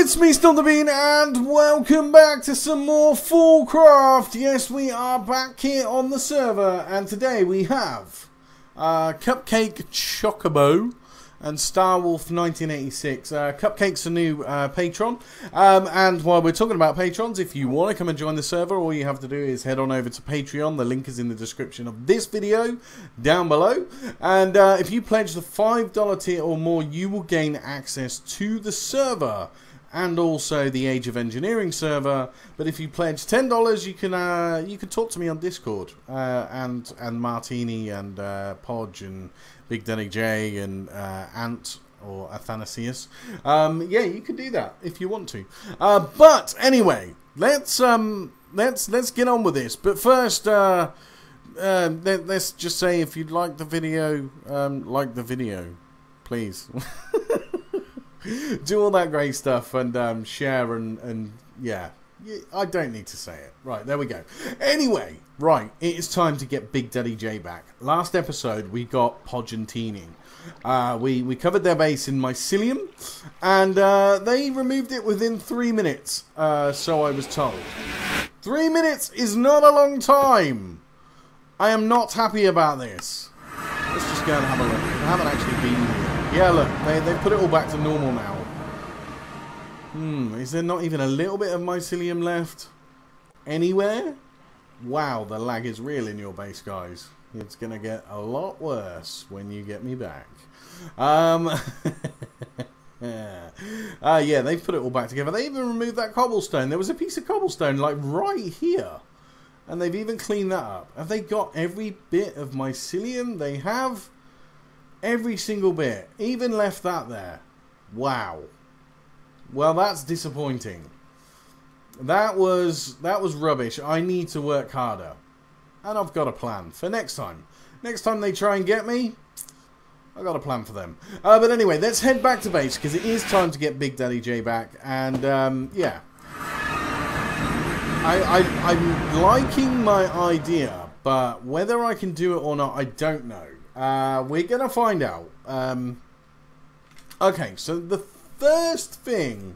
It's me, Stomp The Bean, and welcome back to some more Fullcraft. Yes, we are back here on the server, and today we have Cupcake Chocobo and Starwolf 1986. Cupcake's a new patron, and while we're talking about patrons, if you want to come and join the server, all you have to do is head on over to Patreon. The link is in the description of this video down below, and if you pledge the $5 tier or more, you will gain access to the server and also the Age of Engineering server. But if you pledge $10, you can talk to me on Discord, and Martini and Podge and BigDaddyJay and Ant or Athanasius. Yeah, you can do that if you want to. But anyway, let's get on with this. But first, let's just say, if you'd like the video, please. Do all that great stuff and share and yeah, I don't need to say it. Right, there we go. Anyway, right, it is time to get BigDaddyJay back. Last episode we got Podge and Teeny. We covered their base in mycelium, and they removed it within 3 minutes, so I was told. 3 minutes is not a long time. I am not happy about this. Let's just go and have a look. I haven't actually been here. Yeah, look, they've put it all back to normal now. Is there not even a little bit of mycelium left anywhere? Wow, the lag is real in your base, guys. It's going to get a lot worse when you get me back. Yeah, they've put it all back together. They even removed that cobblestone. There was a piece of cobblestone, like, right here. And they've even cleaned that up. Have they got every bit of mycelium? They have. Every single bit. Even left that there. Wow. Well, that's disappointing. That was rubbish. I need to work harder. And I've got a plan for next time. Next time they try and get me, I've got a plan for them. But anyway, let's head back to base, because it is time to get BigDaddyJay back. And, yeah. I'm liking my idea, but whether I can do it or not, I don't know. We're going to find out. Okay, so the first thing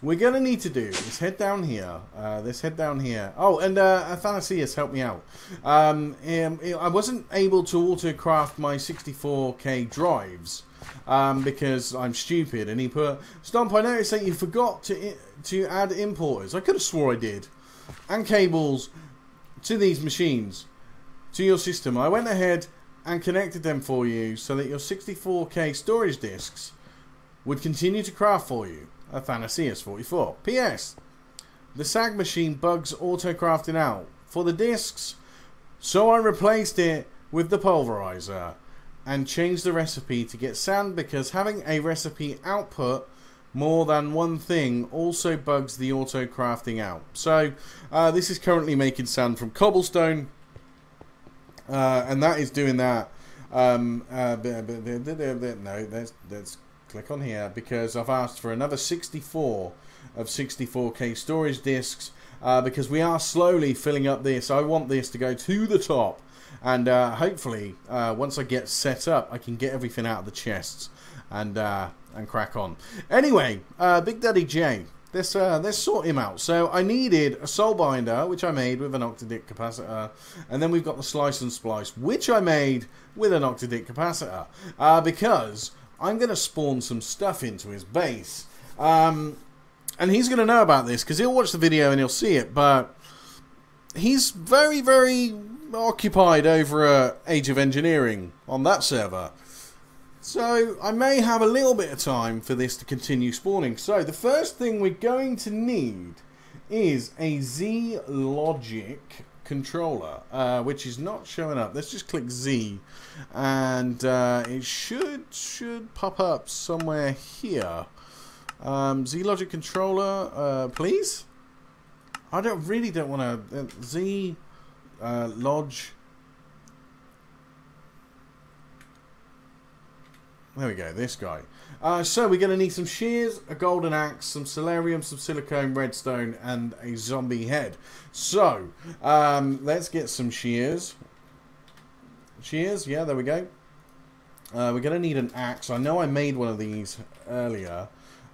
we're going to need to do is head down here. Let's head down here. Oh, and Athanasius helped me out. I wasn't able to auto-craft my 64K drives because I'm stupid. And he put, Stomp, I noticed that you forgot to add importers. I could have swore I did. And cables to these machines, to your system. I went ahead and connected them for you so that your 64K storage disks would continue to craft for you. Athanasius 44. P.S. The SAG machine bugs auto-crafting out for the disks, so I replaced it with the pulverizer and changed the recipe to get sand, because having a recipe output more than one thing also bugs the auto-crafting out. So this is currently making sand from cobblestone. And that is doing that. No, let's click on here, because I've asked for another 64 of 64K storage disks, because we are slowly filling up this. I want this to go to the top, and hopefully once I get set up, I can get everything out of the chests and crack on. Anyway, BigDaddyJay. Let's sort him out. So I needed a soul binder, which I made with an octadict capacitor, and then we've got the slice and splice, which I made with an octadict capacitor, because I'm going to spawn some stuff into his base, and he's going to know about this because he'll watch the video and he'll see it. But he's very, very occupied over Age of Engineering on that server. So I may have a little bit of time for this to continue spawning. So the first thing we're going to need is a Z-Logic controller, which is not showing up. Let's just click Z, and it should pop up somewhere here. Z-Logic controller, please. I really don't want to Z-Log. There we go, this guy. So we're going to need some shears, a golden axe, some solarium, some silicone, redstone, and a zombie head. So, let's get some shears. Shears, yeah, there we go. We're going to need an axe. I know I made one of these earlier.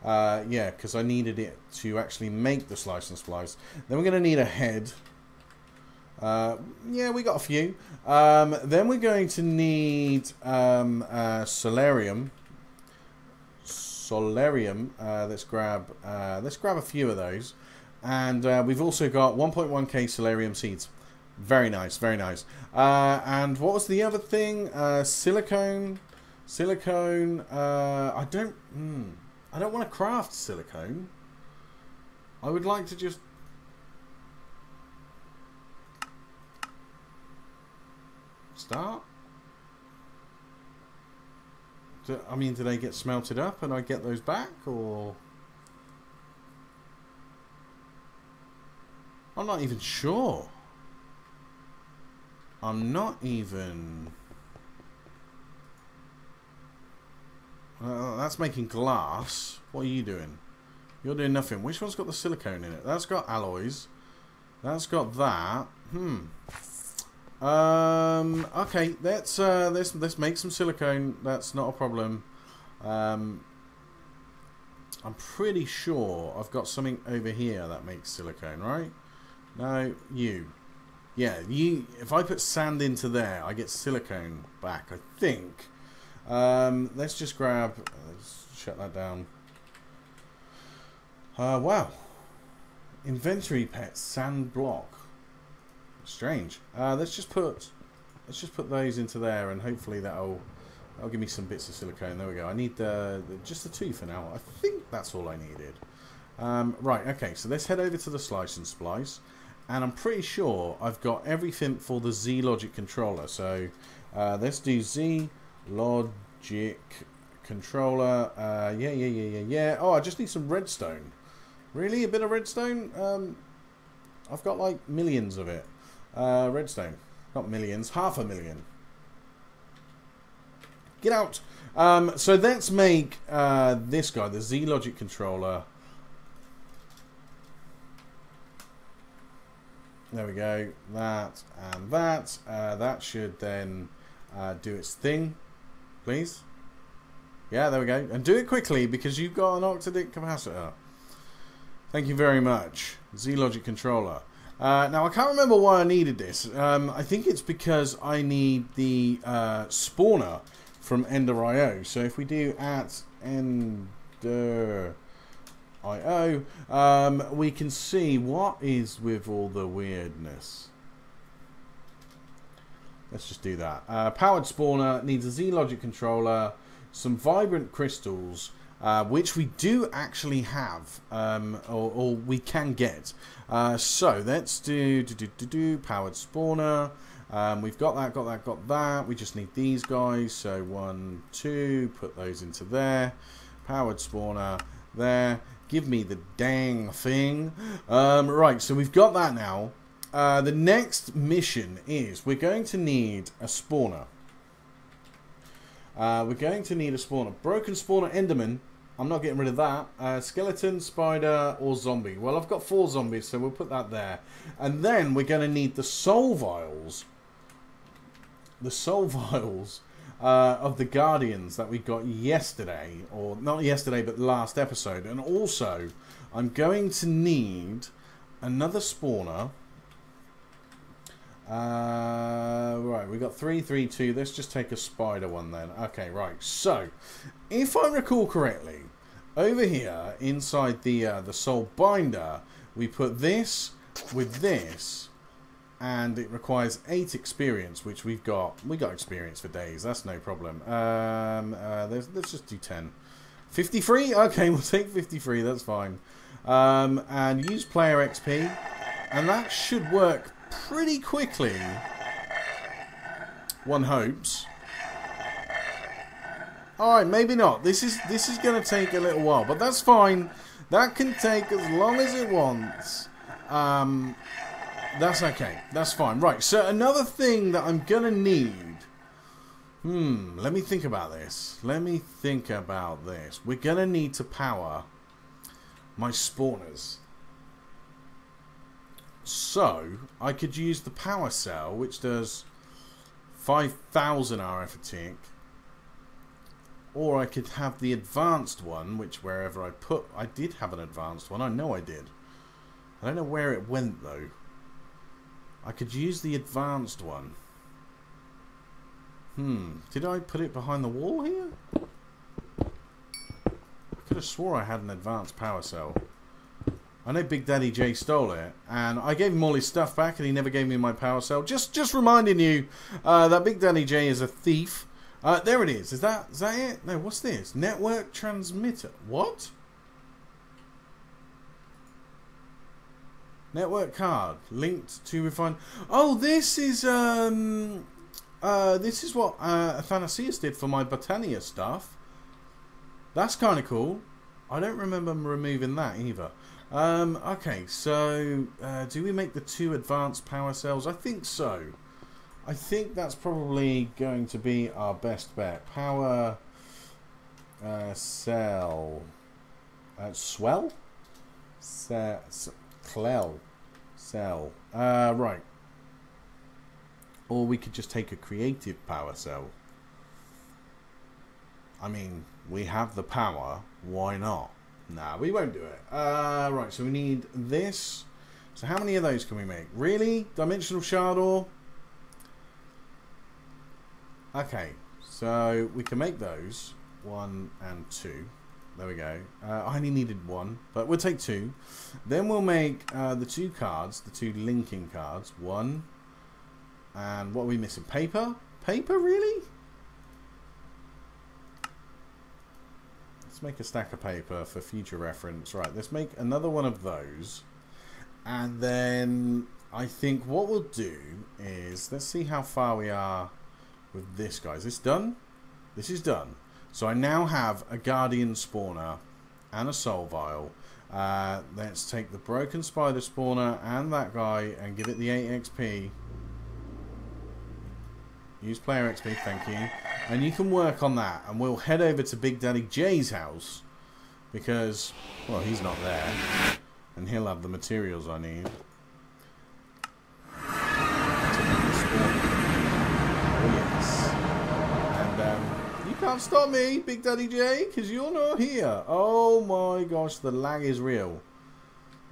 Yeah, because I needed it to actually make the slice and splice. Then we're going to need a head. Yeah, we got a few. Then we're going to need solarium. Let's grab a few of those. And we've also got 1.1k solarium seeds. Very nice, very nice. And what was the other thing? Silicone. I don't want to craft silicone. I would like to just start. I mean, do they get smelted up and I get those back, or? I'm not even sure. I'm not even... that's making glass. What are you doing? You're doing nothing. Which one's got the silicone in it? That's got alloys. That's got that. Okay, let's make some silicone. That's not a problem. I'm pretty sure I've got something over here that makes silicone, right? No, you. Yeah, you. If I put sand into there, I get silicone back, I think. Let's just grab... let's shut that down. Wow. Inventory pets, sand block. Strange. Let's just put those into there, and hopefully that'll give me some bits of silicone. There we go. I need just the 2 for now. I think that's all I needed. Right. Okay. So let's head over to the slice and splice, and I'm pretty sure I've got everything for the Z Logic controller. So let's do Z Logic controller. Yeah. Oh, I just need some redstone. Really, a bit of redstone? I've got like millions of it. Redstone. Not millions, 500,000. Get out! So let's make this guy, the Z Logic controller. There we go. That and that. That should then do its thing. Please. Yeah, there we go. And do it quickly because you've got an octadic capacitor. Thank you very much. Z Logic controller. Now, I can't remember why I needed this. I think it's because I need the spawner from Ender.io. So if we do at Ender.io, we can see what is with all the weirdness. Let's just do that. Powered spawner needs a Z Logic controller, some vibrant crystals, which we do actually have, or we can get. So let's do powered spawner. We've got that. We just need these guys. So 1, 2, put those into there. Powered spawner there. Give me the dang thing. Right, so we've got that now. The next mission is we're going to need a spawner. We're going to need a spawner. Broken spawner Enderman. I'm not getting rid of that. Skeleton, spider, or zombie. Well, I've got 4 zombies, so we'll put that there. And then we're going to need the soul vials. The soul vials of the Guardians that we got yesterday. Or not yesterday, but last episode. And also, I'm going to need another spawner. Right, we got 3, 3, 2. Let's just take a spider one then. Okay, right. So, if I recall correctly, over here inside the soul binder, we put this with this, and it requires 8 experience, which we've got. We got experience for days. That's no problem. Let's just do 10. 53. Okay, we'll take 53. That's fine. And use player XP, and that should work pretty quickly, one hopes. Alright, maybe not. This is going to take a little while, but that's fine. That can take as long as it wants. That's okay. That's fine. Right, so another thing that I'm going to need... let me think about this. We're going to need to power my spawners. So, I could use the power cell, which does 5,000 RF a tick. Or I could have the advanced one, which wherever I put... I did have an advanced one. I know I did. I don't know where it went, though. I could use the advanced one. Did I put it behind the wall here? I could have swore I had an advanced power cell. I know BigDaddyJay stole it, and I gave him all his stuff back, and he never gave me my power cell. Just reminding you that BigDaddyJay is a thief. There it is. Is that it? No, what's this? Network transmitter. What? Network card linked to refine. Oh, this is what Athanasius did for my Botania stuff. That's kind of cool. I don't remember removing that either. Okay, so do we make the 2 advanced power cells? I think so. I think that's probably going to be our best bet. Power cell. Swell? Clell. Cell. Right. Or we could just take a creative power cell. I mean, we have the power. Why not? Nah, we won't do it. Right, so we need this. So how many of those can we make? Really? Dimensional shard ore? Okay, so we can make those. 1 and 2. There we go. I only needed 1, but we'll take 2. Then we'll make the 2 cards, the 2 linking cards. 1. And what are we missing? Paper? Paper, really? Let's make a stack of paper for future reference. Right, let's make another one of those. And then I think what we'll do is, let's see how far we are with this, guys. Is this done? This is done. So I now have a Guardian spawner and a soul vial. Let's take the broken spider spawner and that guy and give it the 8 XP. Use player XP, thank you. And you can work on that. And we'll head over to BigDaddyJay's house. Because, well, he's not there. And he'll have the materials I need. Oh, yes. And, you can't stop me, BigDaddyJay, because you're not here. Oh, my gosh, the lag is real.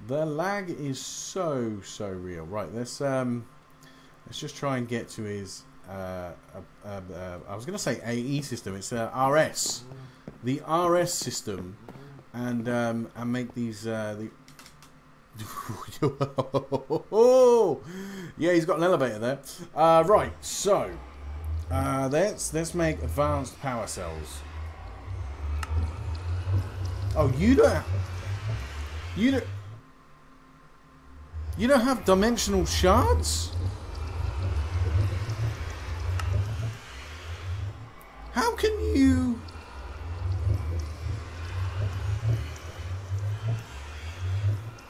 The lag is so real. Right, let's just try and get to his... I was going to say AE system. It's RS, the RS system, and make these. Oh, yeah, he's got an elevator there. Right, so let's make advanced power cells. Oh, you don't have dimensional shards? How can you...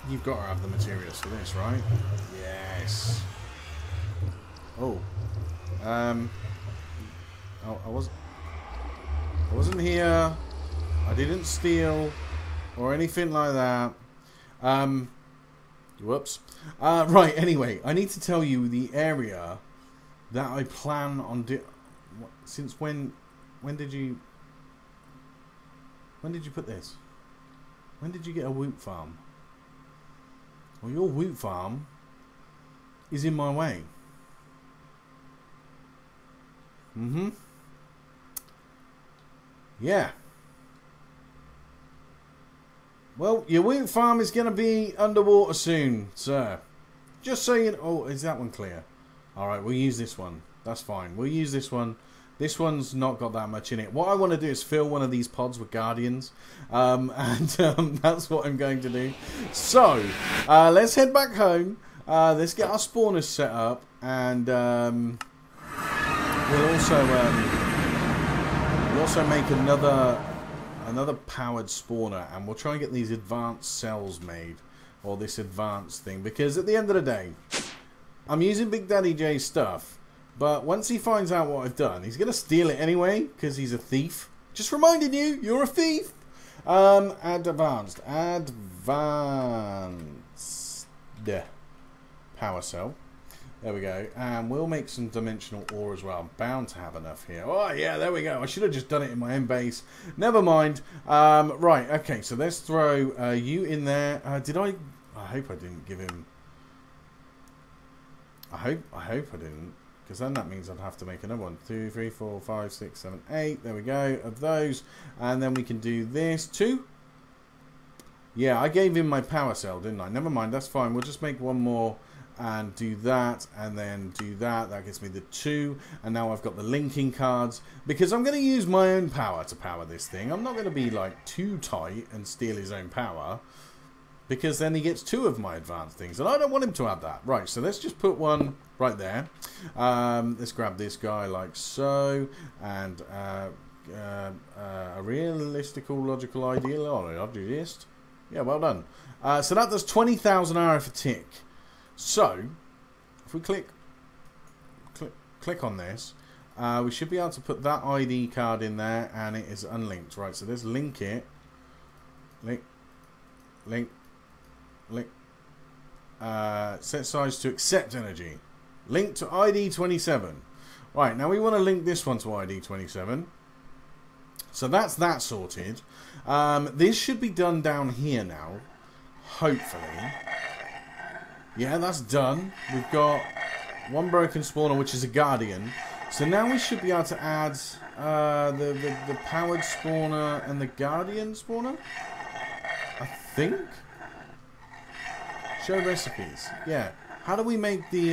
You've got to have the materials for this, right? Yes. Oh. I wasn't here. I didn't steal or anything like that. Whoops. Right, anyway, I need to tell you the area that I plan on since when did you put this? When did you get a woot farm? Well, your woot farm is in my way. Yeah. Well, your woot farm is going to be underwater soon, sir. Just so you know. Oh, is that one clear? Alright, we'll use this one. That's fine. We'll use this one. This one's not got that much in it. What I want to do is fill one of these pods with Guardians. That's what I'm going to do. So, let's head back home. Let's get our spawners set up. And we'll also make another powered spawner. And we'll try and get these advanced cells made. Or this advanced thing. Because at the end of the day, I'm using BigDaddyJay's stuff. But once he finds out what I've done, he's going to steal it anyway, because he's a thief. Just reminding you, you're a thief. Advanced power cell. There we go. And we'll make some dimensional ore as well. I'm bound to have enough here. Oh, yeah, there we go. I should have just done it in my own base. Never mind. Right, okay, so let's throw you in there. Did I... I hope I didn't give him... I hope I didn't. Because then that means I'd have to make another one. 2, 3, 4, 5, 6, 7, 8. There we go. Of those. And then we can do this. 2. Yeah, I gave him my power cell, didn't I? Never mind, that's fine. We'll just make one more and do that, and then do that. That gives me the 2, and now I've got the linking cards, because I'm going to use my own power to power this thing. I'm not going to be like too tight and steal his own power, because then he gets 2 of my advanced things, and I don't want him to have that. Right, so let's just put one right there. Let's grab this guy like so, and a realistical, logical, idealist. Yeah, well done. So that does 20,000 RF a tick. So, if we click on this, we should be able to put that ID card in there, and it is unlinked. Right, so let's link it. Link. Set size to accept energy. Link to ID 27. Right, now we want to link this one to ID 27. So that's that sorted. This should be done down here now. Hopefully. Yeah, that's done. We've got one broken spawner, which is a guardian. So now we should be able to add the powered spawner and the guardian spawner. I think. Show recipes. Yeah. How do we make the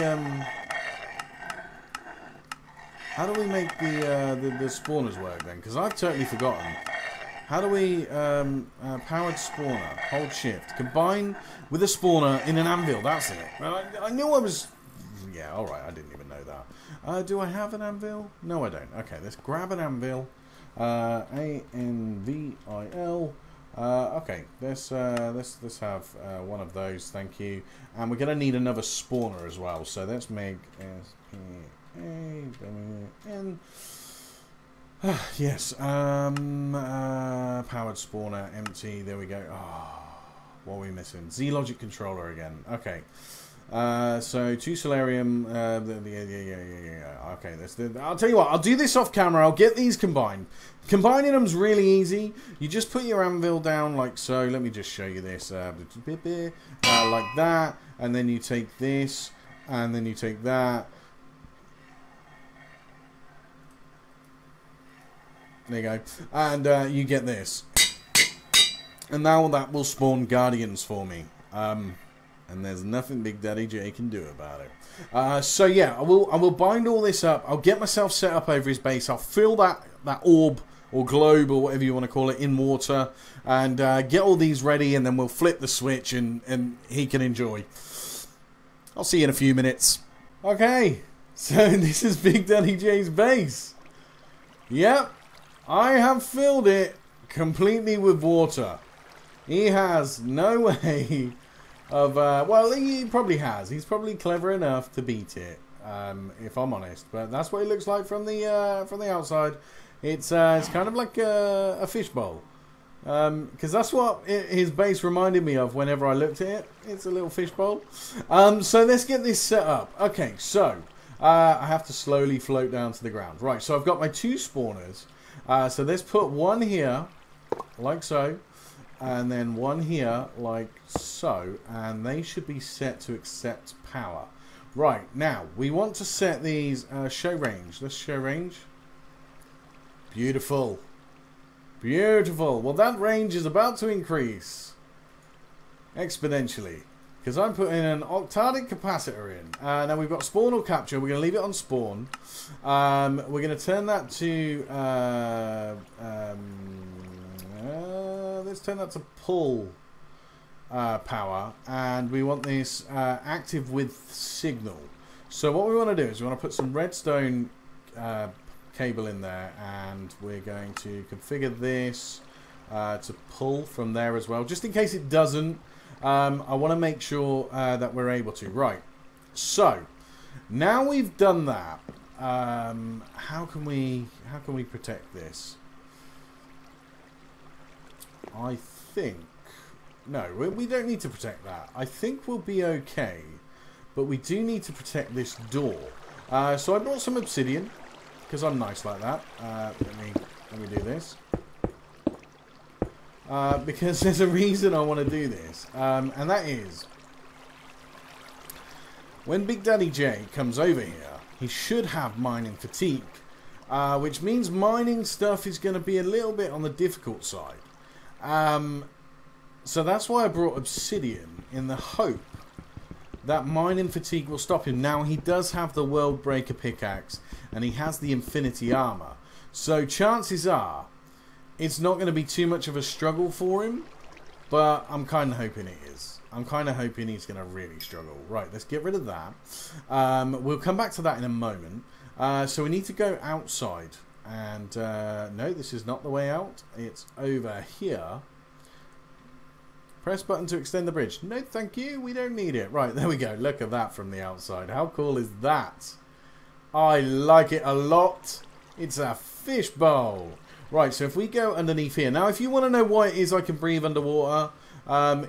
the spawners work then? Because I've totally forgotten. How do we powered spawner? Hold shift. Combine with a spawner in an anvil. That's it. I knew I was. Yeah. All right. I didn't even know that. Do I have an anvil? No, I don't. Okay. Let's grab an anvil. ANVIL. Okay. Let's have one of those. Thank you. And we're gonna need another spawner as well. So let's make SPAWN. Yes. Powered spawner empty. There we go. Oh, what are we missing? Z-Logic controller again. Okay. So 2 solarium. Yeah. Okay. I'll tell you what. I'll do this off camera. I'll get these combined. Combining them's really easy. You just put your anvil down like so. Let me just show you this. Like that, and then you take this, and then you take that. There you go. And you get this. And now that will spawn guardians for me. And there's nothing BigDaddyJay can do about it. So yeah, I will bind all this up. I'll get myself set up over his base. I'll fill that orb or globe or whatever you want to call it in water. And get all these ready, and then we'll flip the switch and he can enjoy. I'll see you in a few minutes. Okay. So this is BigDaddyJay's base. Yep. I have filled it completely with water. He has no way of... well, he probably has. He's probably clever enough to beat it, if I'm honest. But that's what it looks like from the outside. It's kind of like a fishbowl. Because that's what his base reminded me of whenever I looked at it. It's a little fishbowl. So let's get this set up. Okay, so I have to slowly float down to the ground. Right, so I've got my 2 spawners. So let's put one here, like so, and then one here, like so, and they should be set to accept power. Right, now, we want to set these, show range. Let's show range. Beautiful. Beautiful. Well, that range is about to increase exponentially, because I'm putting an octadic capacitor in. Now we've got spawn or capture. We're going to leave it on spawn. We're going to turn that to... let's turn that to pull power. And we want this active with signal. So what we want to do is we want to put some redstone cable in there. And we're going to configure this to pull from there as well. Just in case it doesn't. I want to make sure that we're able to. Right. So, now we've done that. How can we protect this? I think... No, we don't need to protect that. I think we'll be okay. but we do need to protect this door. So I brought some obsidian, because I'm nice like that. Let me do this. Because there's a reason I want to do this. And that is, when BigDaddyJay comes over here, he should have mining fatigue. Which means mining stuff is going to be a little bit on the difficult side. So that's why I brought obsidian, in the hope that mining fatigue will stop him. Now, he does have the World Breaker pickaxe, and he has the infinity armor. So chances are, it's not going to be too much of a struggle for him, but I'm kind of hoping it is. I'm kind of hoping he's going to really struggle. Right, let's get rid of that. We'll come back to that in a moment. So we need to go outside. And no, this is not the way out. It's over here. Press button to extend the bridge. No, thank you. We don't need it. Right, there we go. Look at that from the outside. How cool is that? I like it a lot. It's a fishbowl. Right, so if we go underneath here. Now, if you want to know why it is I can breathe underwater,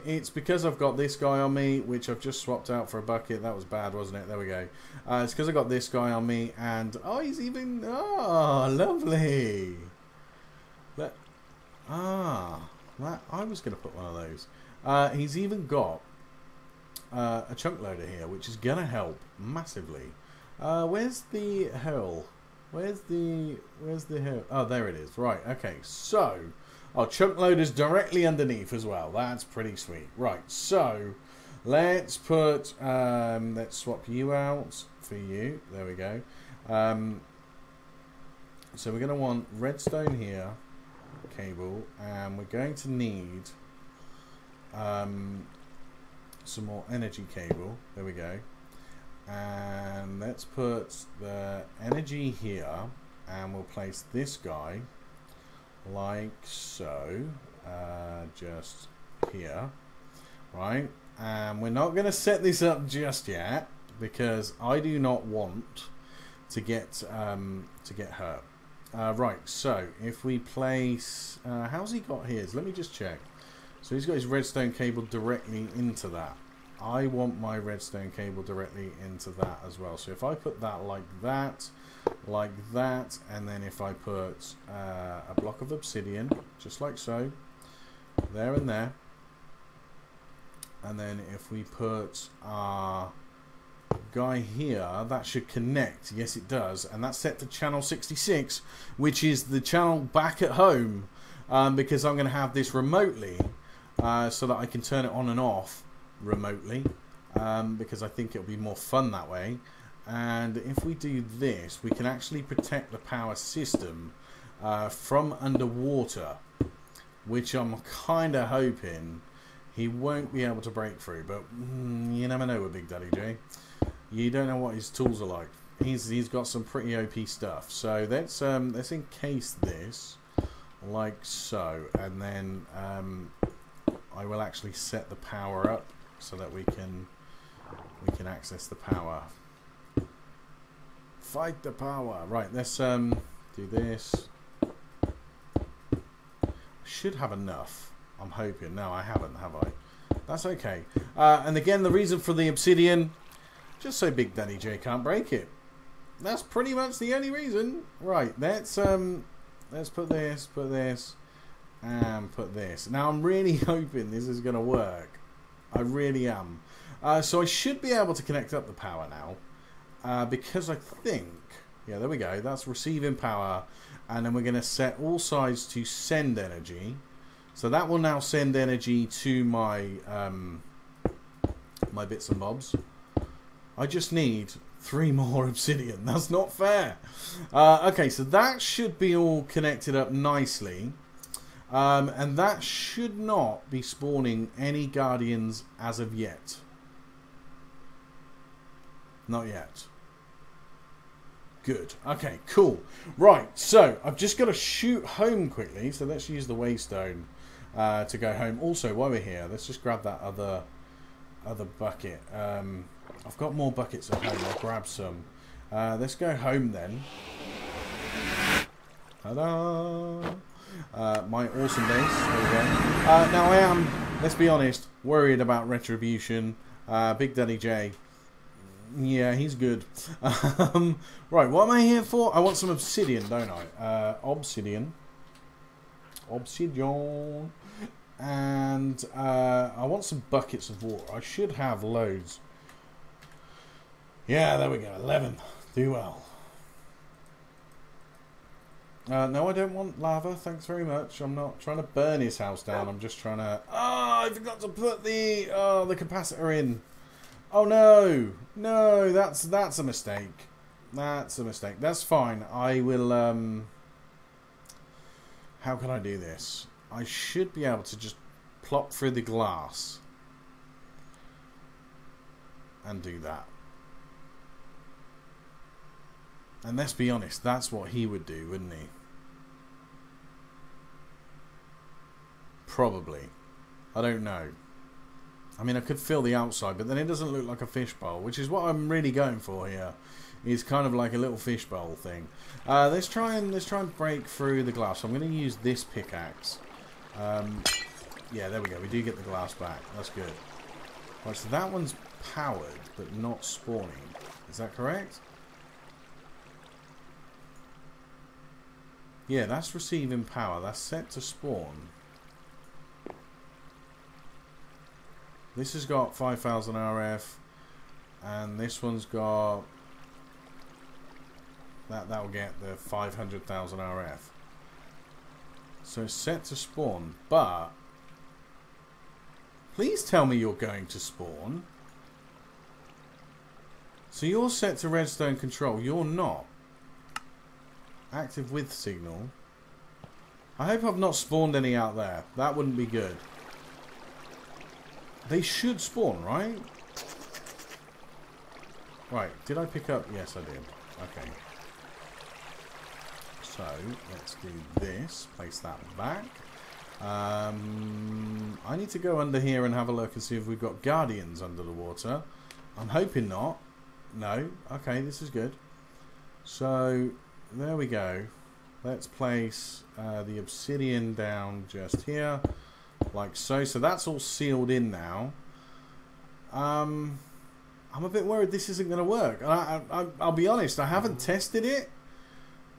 it's because I've got this guy on me, which I've just swapped out for a bucket. That was bad, wasn't it? There we go. It's because I got this guy on me, and oh, he's even lovely. I was going to put one of those. He's even got a chunk loader here, which is going to help massively. Where's the hell? Where's the hell? Oh, there it is. Right. Okay. So, chunk loader's directly underneath as well. That's pretty sweet. Right. So, let's put let's swap you out for you. There we go. So we're going to want redstone here, cable, and we're going to need some more energy cable. There we go. And let's put the energy here, and we'll place this guy like so, just here, right? And we're not going to set this up just yet because I do not want to get hurt. Right, so if we place, how's he got his? Let me just check. So he's got his redstone cable directly into that. I want my redstone cable directly into that as well. So if I put that, and then if I put a block of obsidian, just like so, there and there, and then if we put our guy here, that should connect. Yes, it does, and that's set to channel 66, which is the channel back at home, because I'm going to have this remotely, so that I can turn it on and off remotely, because I think it'll be more fun that way. And if we do this, we can actually protect the power system from underwater, which I'm kind of hoping he won't be able to break through. But you never know with BigDaddyJay. You don't know what his tools are like. He's got some pretty OP stuff. So let's encase this like so, and then I will actually set the power up so that we can access the power. Fight the power. Right, let's do this. I should have enough. I'm hoping. No, I haven't, have I? That's okay. And again, the reason for the obsidian, just so BigDaddyJay can't break it. That's pretty much the only reason. Right, let's put this, and put this. Now, I'm really hoping this is going to work. I really am. So I should be able to connect up the power now, because I think, yeah, there we go. That's receiving power, and then we're going to set all sides to send energy. So that will now send energy to my my bits and bobs. I just need 3 more obsidian. That's not fair. Okay, so that should be all connected up nicely. And that should not be spawning any guardians as of yet. Not yet. Good. Okay, cool. Right, so I've just got to shoot home quickly. So let's use the waystone to go home. Also, while we're here, let's just grab that other bucket. I've got more buckets at home. I'll grab some. Let's go home then. Ta-da! My awesome base. There we go. Now I am, let's be honest, worried about retribution. BigDaddyJay Yeah, he's good. Right, what am I here for? I want some obsidian, don't I? Obsidian. Obsidian. And I want some buckets of water. I should have loads. Yeah, there we go. 11. Do well. No, I don't want lava. Thanks very much. I'm not trying to burn his house down. I'm just trying to... Oh, I forgot to put the capacitor in. Oh, no. No, that's a mistake. That's a mistake. That's fine. I will... How can I do this? I should be able to just plop through the glass. And do that. And let's be honest, that's what he would do, wouldn't he? Probably. I don't know. I mean, I could fill the outside, but then it doesn't look like a fishbowl, which is what I'm really going for here. It's kind of like a little fishbowl thing. Let's try and break through the glass. So I'm going to use this pickaxe. Yeah, there we go. We do get the glass back. That's good. Right, so that one's powered, but not spawning. Is that correct? Yeah, that's receiving power. That's set to spawn. This has got 5,000 RF, and this one's got that'll get the 500,000 RF. So it's set to spawn, but please tell me you're going to spawn. So you're set to redstone control. You're not. Active with signal. I hope I've not spawned any out there. That wouldn't be good. They should spawn, right? Right, did I pick up? Yes, I did. Okay. So, let's do this. Place that back. I need to go under here and have a look and see if we've got guardians under the water. I'm hoping not. No. Okay, this is good. So... there we go. Let's place the obsidian down just here, like so. So that's all sealed in now. I'm a bit worried this isn't going to work. I'll be honest, I haven't tested it.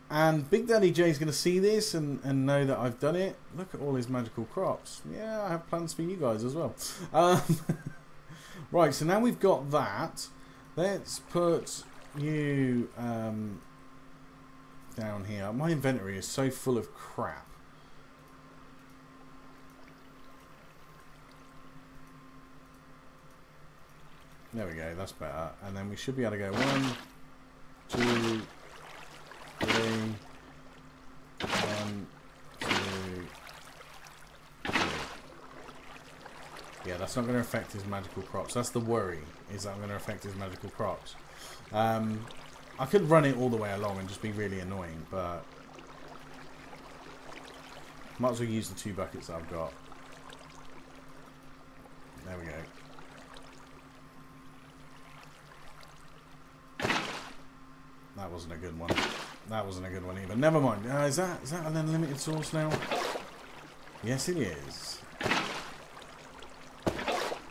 And BigDaddyJay is going to see this and know that I've done it. Look at all his magical crops. Yeah, I have plans for you guys as well. Right, so now we've got that. Let's put you... down here. My inventory is so full of crap. There we go, that's better. And then we should be able to go 1, 2, 3, 1, 2, 3. Yeah, that's not going to affect his magical crops. That's the worry, is that I'm going to affect his magical crops. I could run it all the way along and just be really annoying, but might as well use the 2 buckets that I've got. There we go. That wasn't a good one. That wasn't a good one either. Never mind. Is that an unlimited source now? Yes, it is.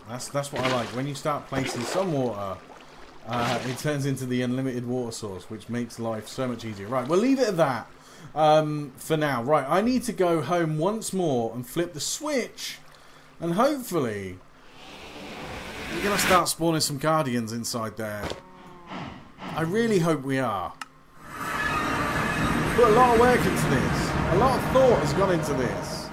That's what I like. When you start placing some water, it turns into the unlimited water source, which makes life so much easier. Right, we'll leave it at that for now. Right, I need to go home once more and flip the switch, and hopefully we're going to start spawning some guardians inside there. I really hope we are. Put a lot of work into this. A lot of thought has gone into this.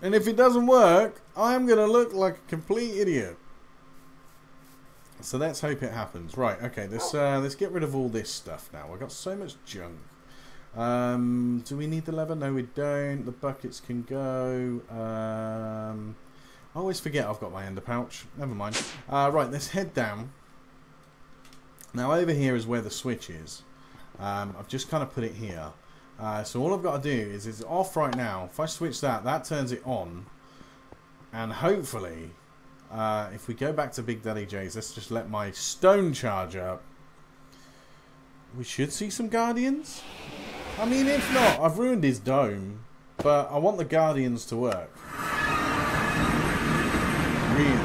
And if it doesn't work, I am going to look like a complete idiot. So let's hope it happens. Right, okay, let's get rid of all this stuff now. I've got so much junk. Do we need the lever? No, we don't. The buckets can go. I always forget I've got my ender pouch. Never mind. Right, let's head down. Now over here is where the switch is. I've just kind of put it here. So all I've got to do is it's off right now. If I switch that, that turns it on. And hopefully... if we go back to BigDaddyJay's, let's just let my stone charge up. We should see some guardians. I mean, if not, I've ruined his dome. But I want the guardians to work. Really.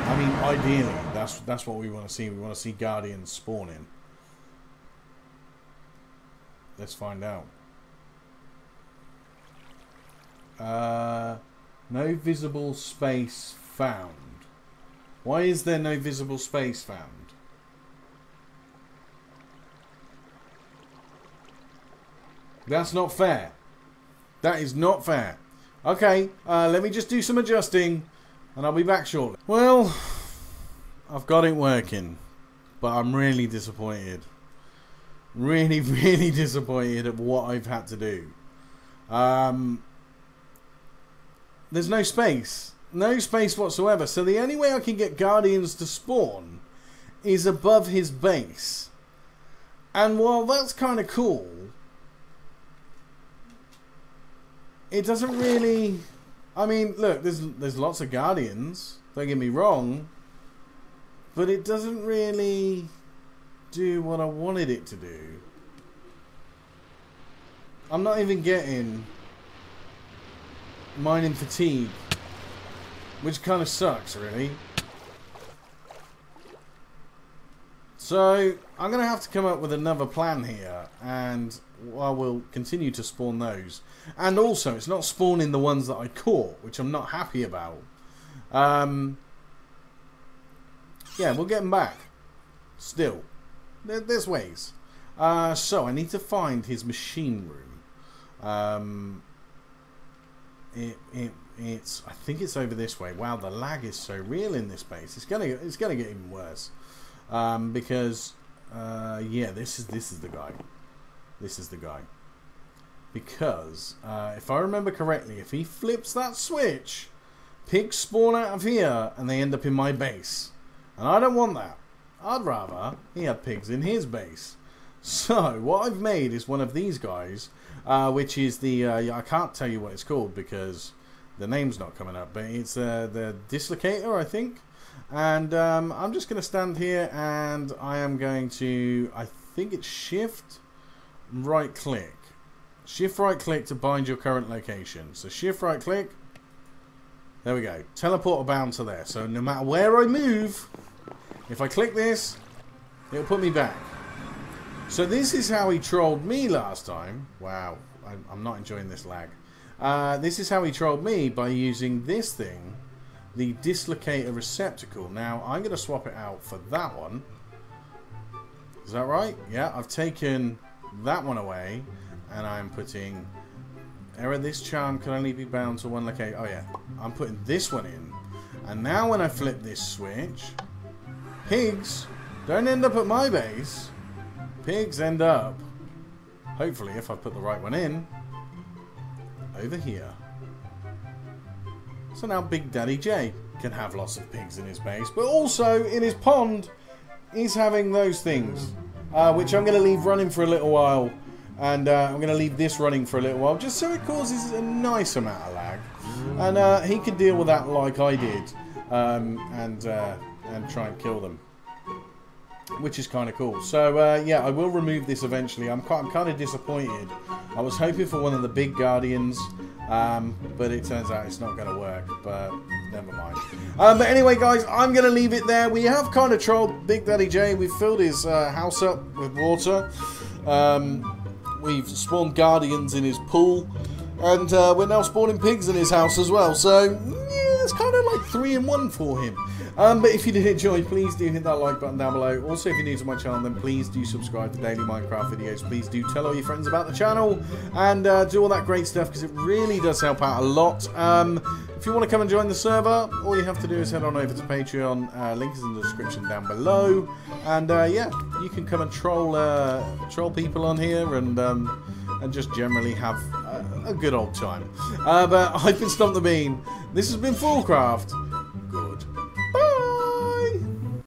I I mean, ideally, that's what we want to see. We want to see Guardians spawning. Let's find out. No visible space found. Why is there no visible space found? That's not fair. That is not fair. Okay, let me just do some adjusting and I'll be back shortly. Well, I've got it working, but I'm really disappointed. Really, really disappointed at what I've had to do. There's no space. No space whatsoever. So the only way I can get Guardians to spawn is above his base. And while that's kind of cool, it doesn't really... I mean, look, there's lots of Guardians. Don't get me wrong. But it doesn't really do what I wanted it to do. I'm not even getting mining fatigue, which kind of sucks, really. So I'm going to have to come up with another plan here, and I will continue to spawn those. And also, it's not spawning the ones that I caught, which I'm not happy about. Yeah, we'll get them back. Still, there's ways. So I need to find his machine room. It's I think it's over this way. Wow, the lag is so real in this base. It's gonna get even worse. Because yeah, this is the guy. This is the guy. Because if I remember correctly, if he flips that switch, pigs spawn out of here and they end up in my base. And I don't want that. I'd rather he had pigs in his base. So what I've made is one of these guys, which is the I can't tell you what it's called because the name's not coming up, but it's the dislocator, I think. And I'm just going to stand here and I am going to, I think it's shift right click. Shift right click to bind your current location. So shift right click. There we go. Teleport bound to there. So no matter where I move, if I click this, it'll put me back. So this is how he trolled me last time. Wow, I'm not enjoying this lag. This is how he trolled me by using this thing, the dislocator receptacle. Now I'm going to swap it out for that one. Is that right? Yeah, I've taken that one away and I'm putting error. This charm can only be bound to one location. Oh yeah, I'm putting this one in. And now when I flip this switch, pigs don't end up at my base. Pigs end up, hopefully if I put the right one in, over here. So now BigDaddyJay can have lots of pigs in his base, but also in his pond he's having those things, which I'm going to leave running for a little while, and I'm going to leave this running for a little while just so it causes a nice amount of lag, and he can deal with that like I did, and try and kill them, which is kind of cool. So yeah, I will remove this eventually. I'm kind of disappointed. I was hoping for one of the big Guardians, but it turns out it's not going to work, but never mind. But anyway guys, I'm going to leave it there. We have kind of trolled BigDaddyJay. We've filled his house up with water. We've spawned Guardians in his pool, and we're now spawning pigs in his house as well. So yeah, it's kind of like 3 in 1 for him. But if you did enjoy, please do hit that like button down below. Also, if you're new to my channel, then please do subscribe to daily Minecraft videos. Please do tell all your friends about the channel and do all that great stuff, because it really does help out a lot. If you want to come and join the server, all you have to do is head on over to Patreon. Link is in the description down below. And yeah, you can come and troll people on here and just generally have a good old time. But I've been Stomp the Bean. This has been Fullcraft.